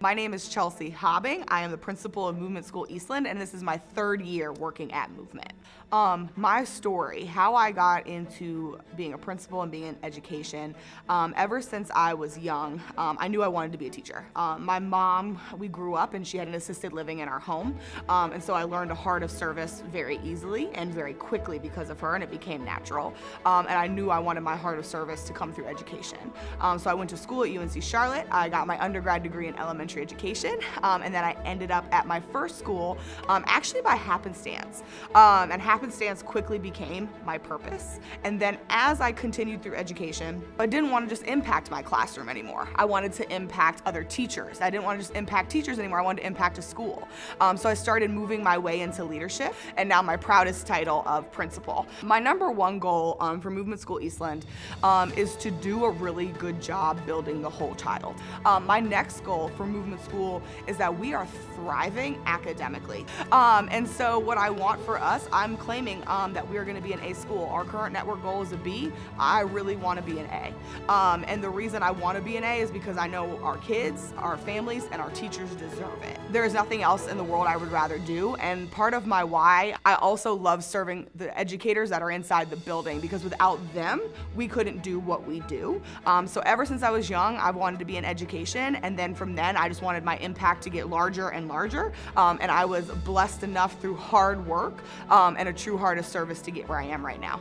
My name is Chelsea Hobbing. I am the principal of Movement School Eastland, and this is my 3rd year working at Movement. My story, how I got into being a principal and being in education, ever since I was young, I knew I wanted to be a teacher. My mom, we grew up and she had an assisted living in our home, and so I learned a heart of service very easily and very quickly because of her, and it became natural. And I knew I wanted my heart of service to come through education. So I went to school at UNC Charlotte. I got my undergrad degree in elementary education, and then I ended up at my first school, actually by happenstance. And happenstance quickly became my purpose. And then as I continued through education, I didn't want to just impact my classroom anymore. I wanted to impact other teachers. I didn't want to just impact teachers anymore. I wanted to impact a school. So I started moving my way into leadership, and now my proudest title of principal. My number one goal for Movement School Eastland is to do a really good job building the whole child. My next goal for Movement School is that we are thriving academically. And so what I want for us, I'm claiming that we are going to be an A school. Our current network goal is a B. I really want to be an A. And the reason I want to be an A is because I know our kids, our families, and our teachers deserve it. There is nothing else in the world I would rather do, and part of my why, I also love serving the educators that are inside the building, because without them, we couldn't do what we do. So ever since I was young, I've wanted to be in education, and then from then, I just wanted my impact to get larger and larger, and I was blessed enough through hard work and a true heart of service to get where I am right now.